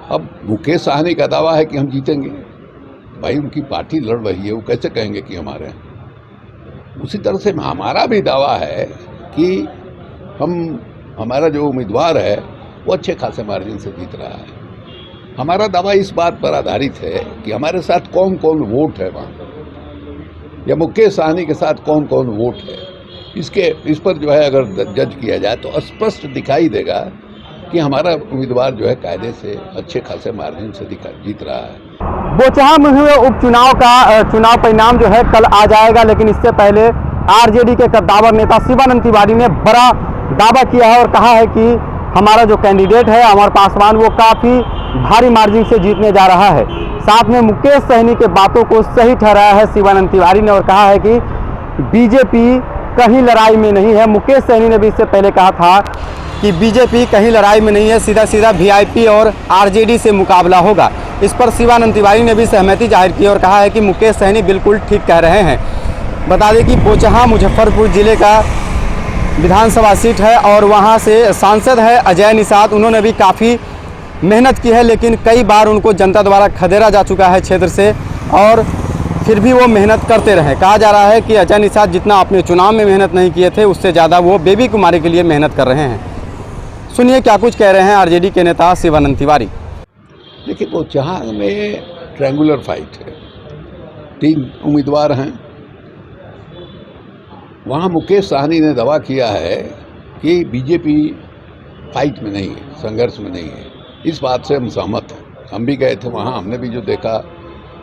अब मुकेश साहनी का दावा है कि हम जीतेंगे। भाई उनकी पार्टी लड़ रही है, वो कैसे कहेंगे कि हमारे हैं। उसी तरह से हमारा भी दावा है कि हमारा जो उम्मीदवार है वो अच्छे खासे मार्जिन से जीत रहा है। हमारा दावा इस बात पर आधारित है कि हमारे साथ कौन कौन वोट है वहाँ, या मुकेश साहनी के साथ कौन कौन वोट है, इस पर जो है अगर जज किया जाए तो स्पष्ट दिखाई देगा कि हमारा उम्मीदवार जो है कायदे से अच्छे खासे मार्जिन से जीत रहा है। बोचहां में हुए उपचुनाव का चुनाव परिणाम जो है कल आ जाएगा, लेकिन इससे पहले आरजेडी के कद्दावर नेता शिवानंद तिवारी ने बड़ा दावा किया है और कहा है कि हमारा जो कैंडिडेट है अमर पासवान वो काफ़ी भारी मार्जिन से जीतने जा रहा है। साथ में मुकेश सहनी के बातों को सही ठहराया है शिवानंद तिवारी ने और कहा है कि बीजेपी कहीं लड़ाई में नहीं है। मुकेश सहनी ने भी इससे पहले कहा था कि बीजेपी कहीं लड़ाई में नहीं है, सीधा सीधा वीआईपी और आरजेडी से मुकाबला होगा। इस पर शिवानंद तिवारी ने भी सहमति जाहिर की और कहा है कि मुकेश सहनी बिल्कुल ठीक कह रहे हैं। बता दें कि बोचहां मुजफ्फरपुर जिले का विधानसभा सीट है और वहां से सांसद है अजय निषाद। उन्होंने भी काफ़ी मेहनत की है, लेकिन कई बार उनको जनता द्वारा खदेड़ा जा चुका है क्षेत्र से, और फिर भी वो मेहनत करते रहे। कहा जा रहा है कि अजय निषाद जितना अपने चुनाव में मेहनत नहीं किए थे उससे ज़्यादा वो बेबी कुमारी के लिए मेहनत कर रहे हैं। सुनिए क्या कुछ कह रहे हैं आरजेडी के नेता शिवानंद तिवारी। देखिए बोचहां में ट्रायंगुलर फाइट है, 3 उम्मीदवार हैं। वहाँ मुकेश साहनी ने दावा किया है कि बीजेपी फाइट में नहीं है, संघर्ष में नहीं है। इस बात से हम सहमत हैं। हम भी गए थे वहाँ, हमने भी जो देखा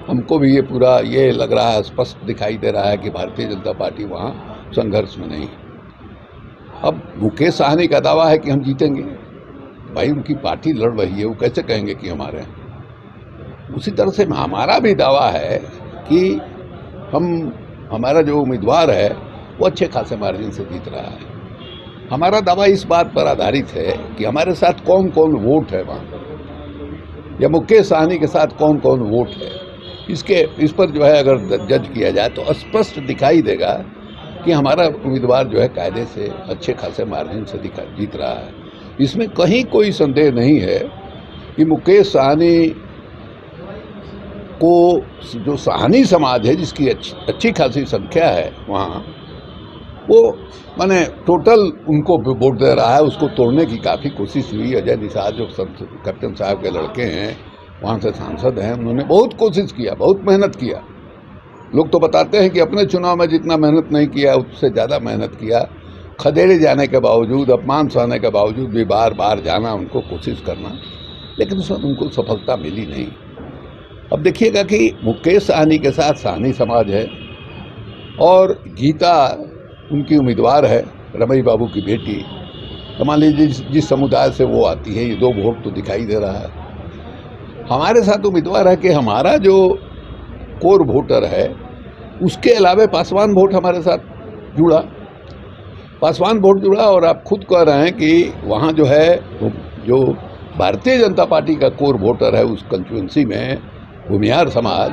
हमको भी ये लग रहा है, स्पष्ट दिखाई दे रहा है कि भारतीय जनता पार्टी वहाँ संघर्ष में नहीं है। अब मुकेश साहनी का दावा है कि हम जीतेंगे। भाई उनकी पार्टी लड़ रही है, वो कैसे कहेंगे कि हमारे हैं। उसी तरह से हमारा भी दावा है कि हमारा जो उम्मीदवार है वो अच्छे खासे मार्जिन से जीत रहा है। हमारा दावा इस बात पर आधारित है कि हमारे साथ कौन कौन वोट है वहाँ, या मुकेश साहनी के साथ कौन कौन वोट है, इस पर जो है अगर जज किया जाए तो स्पष्ट दिखाई देगा कि हमारा उम्मीदवार जो है कायदे से अच्छे खासे मार्जिन से जीत रहा है। इसमें कहीं कोई संदेह नहीं है कि मुकेश साहनी को जो साहनी समाज है जिसकी अच्छी खासी संख्या है वहाँ, वो माने टोटल उनको वोट दे रहा है, उसको तोड़ने की काफ़ी कोशिश हुई। अजय निषाद जो कैप्टन साहब के लड़के हैं, वहाँ से सांसद हैं, उन्होंने बहुत कोशिश किया, बहुत मेहनत किया। लोग तो बताते हैं कि अपने चुनाव में जितना मेहनत नहीं किया उससे ज़्यादा मेहनत किया। खदेड़े जाने के बावजूद, अपमान सहने के बावजूद भी बार बार जाना, उनको कोशिश करना, लेकिन उसमें उनको सफलता मिली नहीं। अब देखिएगा कि मुकेश साहनी के साथ साहनी समाज है और गीता उनकी उम्मीदवार है, रमई बाबू की बेटी। तो मान लीजिए जिस समुदाय से वो आती है, ये 2 वोट तो दिखाई दे रहा है। हमारे साथ उम्मीदवार है कि हमारा जो कोर वोटर है उसके अलावा पासवान वोट हमारे साथ जुड़ा, पासवान वोट जुड़ा। और आप खुद कह रहे हैं कि वहाँ जो है जो भारतीय जनता पार्टी का कोर वोटर है उस कंस्टिट्यूएंसी में भूमिहार समाज,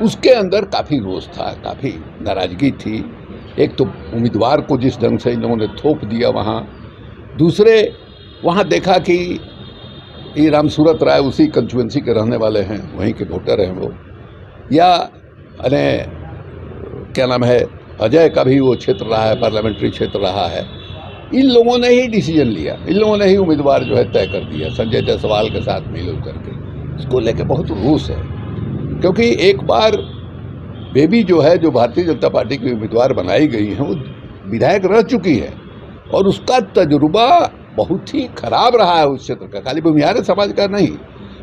उसके अंदर काफ़ी रोष था, काफ़ी नाराज़गी थी। एक तो उम्मीदवार को जिस ढंग से इन लोगों ने थोप दिया वहाँ, दूसरे वहाँ देखा कि ये रामसूरत राय उसी कंस्टिट्यूएंसी के रहने वाले हैं, वहीं के वोटर हैं वो, या अने क्या नाम है अजय का भी वो क्षेत्र रहा है, पार्लियामेंट्री क्षेत्र रहा है। इन लोगों ने ही डिसीजन लिया, इन लोगों ने ही उम्मीदवार जो है तय कर दिया संजय जायसवाल के साथ मिल करके। इसको लेके बहुत रोष है, क्योंकि एक बार बेबी जो है, जो भारतीय जनता पार्टी की उम्मीदवार बनाई गई हैं, वो विधायक रह चुकी है और उसका तजुर्बा बहुत ही खराब रहा है उस क्षेत्र का, खाली भूमिहार समाज का नहीं,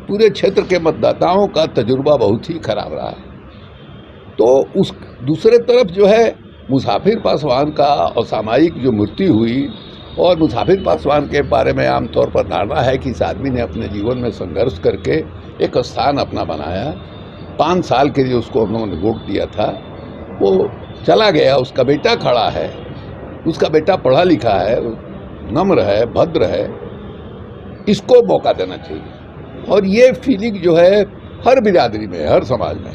पूरे क्षेत्र के मतदाताओं का तजुर्बा बहुत ही खराब रहा है। तो उस दूसरे तरफ जो है मुसाफिर पासवान का असामयिक जो मृत्यु हुई, और मुसाफिर पासवान के बारे में आमतौर पर धारणा है कि इस आदमी ने अपने जीवन में संघर्ष करके एक स्थान अपना बनाया। 5 साल के लिए उसको हम लोगों ने वोट दिया था, वो चला गया, उसका बेटा खड़ा है, उसका बेटा पढ़ा लिखा है, नम्र है, भद्र है, इसको मौका देना चाहिए। और ये फीलिंग जो है हर बिरादरी में, हर समाज में,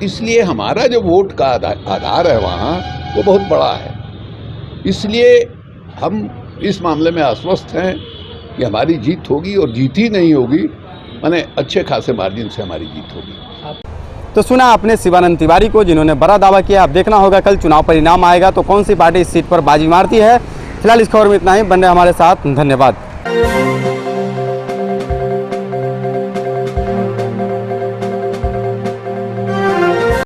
इसलिए हमारा जो वोट का आधार है वहाँ वो बहुत बड़ा है। इसलिए हम इस मामले में आश्वस्त हैं कि हमारी जीत होगी, और जीत ही नहीं होगी माने अच्छे खासे मार्जिन से हमारी जीत होगी। तो सुना आपने शिवानंद तिवारी को, जिन्होंने बड़ा दावा किया। अब देखना होगा कल चुनाव परिणाम आएगा तो कौन सी पार्टी इस सीट पर बाजी मारती है। फिलहाल इस खबर में इतना ही। बन रहे हमारे साथ, धन्यवाद।